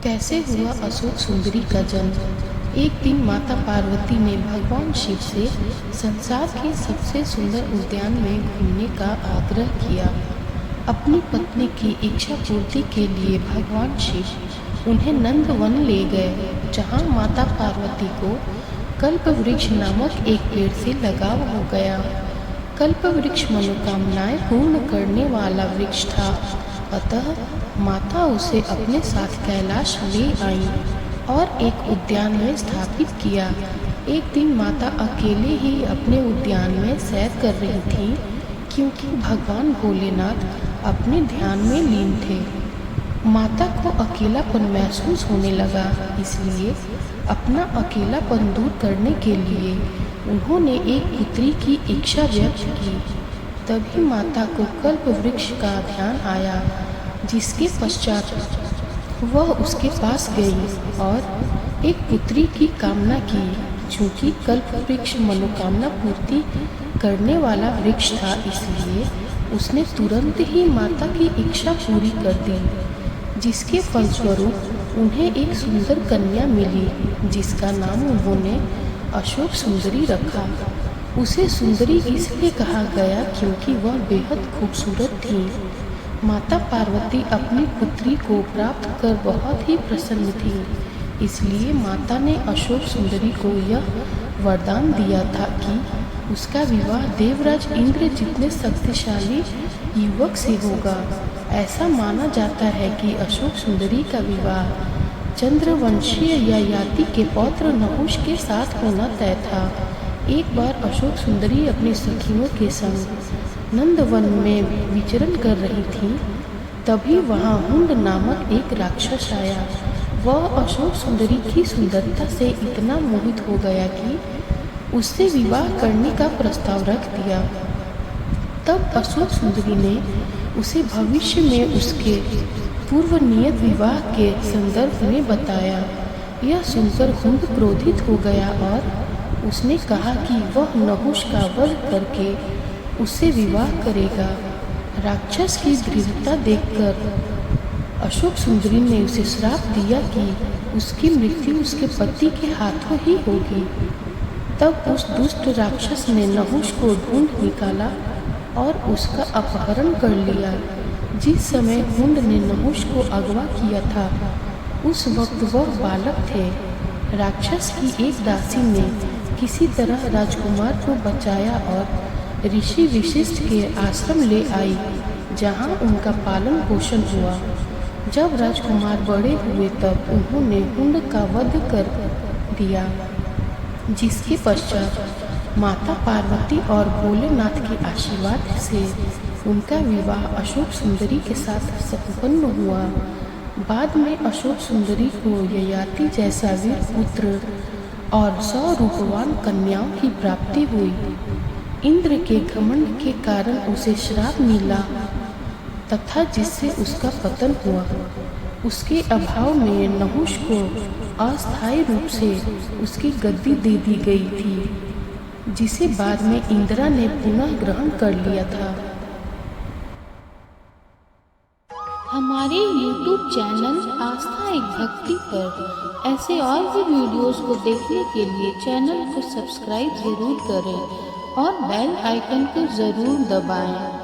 कैसे हुआ अशोक सुंदरी का जन्म। एक दिन माता पार्वती ने भगवान शिव से संसार के सबसे सुंदर उद्यान में घूमने का आग्रह किया। अपनी पत्नी की इच्छा पूर्ति के लिए भगवान शिव उन्हें नंदवन ले गए, जहाँ माता पार्वती को कल्प वृक्ष नामक एक पेड़ से लगाव हो गया। कल्प वृक्ष मनोकामनाएं पूर्ण करने वाला वृक्ष था, अतः माता उसे अपने साथ कैलाश ले आई और एक उद्यान में स्थापित किया। एक दिन माता अकेले ही अपने उद्यान में सैर कर रही थी, क्योंकि भगवान भोलेनाथ अपने ध्यान में लीन थे। माता को अकेलापन महसूस होने लगा, इसलिए अपना अकेलापन दूर करने के लिए उन्होंने एक पुत्री की इच्छा व्यक्त की। तभी माता को कल्प वृक्ष का ध्यान आया, जिसके पश्चात वह उसके पास गई और एक पुत्री की कामना की। चूँकि कल्प वृक्ष मनोकामना पूर्ति करने वाला वृक्ष था, इसलिए उसने तुरंत ही माता की इच्छा पूरी कर दी, जिसके फलस्वरूप उन्हें एक सुंदर कन्या मिली, जिसका नाम उन्होंने अशोक सुंदरी रखा। उसे सुंदरी इसलिए कहा गया क्योंकि वह बेहद खूबसूरत थी। माता पार्वती अपनी पुत्री को प्राप्त कर बहुत ही प्रसन्न थी, इसलिए माता ने अशोक सुंदरी को यह वरदान दिया था कि उसका विवाह देवराज इंद्र जितने शक्तिशाली युवक से होगा। ऐसा माना जाता है कि अशोक सुंदरी का विवाह चंद्रवंशीय ययाति के पौत्र नहुष के साथ होना तय था। एक बार अशोक सुंदरी अपनी सखियों के संग नंदवन में विचरण कर रही थी, तभी वहां हुंड नामक एक राक्षस आया। वह अशोक सुंदरी की सुंदरता से इतना मोहित हो गया कि उससे विवाह करने का प्रस्ताव रख दिया। तब अशोक सुंदरी ने उसे भविष्य में उसके पूर्व नियत विवाह के संदर्भ में बताया। यह सुनकर हुंड क्रोधित हो गया और उसने कहा कि वह नहुष का वध करके उससे विवाह करेगा। राक्षस की दृढ़ता देखकर अशोक सुंदरी ने उसे श्राप दिया कि उसकी मृत्यु उसके पति के हाथों ही होगी। तब उस दुष्ट राक्षस ने नहुष को ढूंढ निकाला और उसका अपहरण कर लिया। जिस समय हुंड ने नहुष को अगवा किया था, उस वक्त वह बालक थे। राक्षस की एक दासी ने किसी तरह राजकुमार को बचाया और ऋषि वशिष्ठ के आश्रम ले आई, जहां उनका पालन पोषण हुआ। जब राजकुमार बड़े हुए तब उन्होंने हुंड का वध कर दिया, जिसके पश्चात माता पार्वती और भोलेनाथ के आशीर्वाद से उनका विवाह अशोक सुंदरी के साथ संपन्न हुआ। बाद में अशोक सुंदरी को ययाति जैसा वीर पुत्र और 100 रूपवान कन्याओं की प्राप्ति हुई। इंद्र के घमंड के कारण उसे श्राप मिला तथा जिससे उसका पतन हुआ। उसके अभाव में नहुष को अस्थायी रूप से उसकी गद्दी दे दी गई थी, जिसे बाद में इंद्रा ने पुनः ग्रहण कर लिया था। हमारे YouTube चैनल आस्था एक भक्ति पर ऐसे और भी वीडियोस को देखने के लिए चैनल को सब्सक्राइब जरूर करें और बेल आइकन को जरूर दबाएं।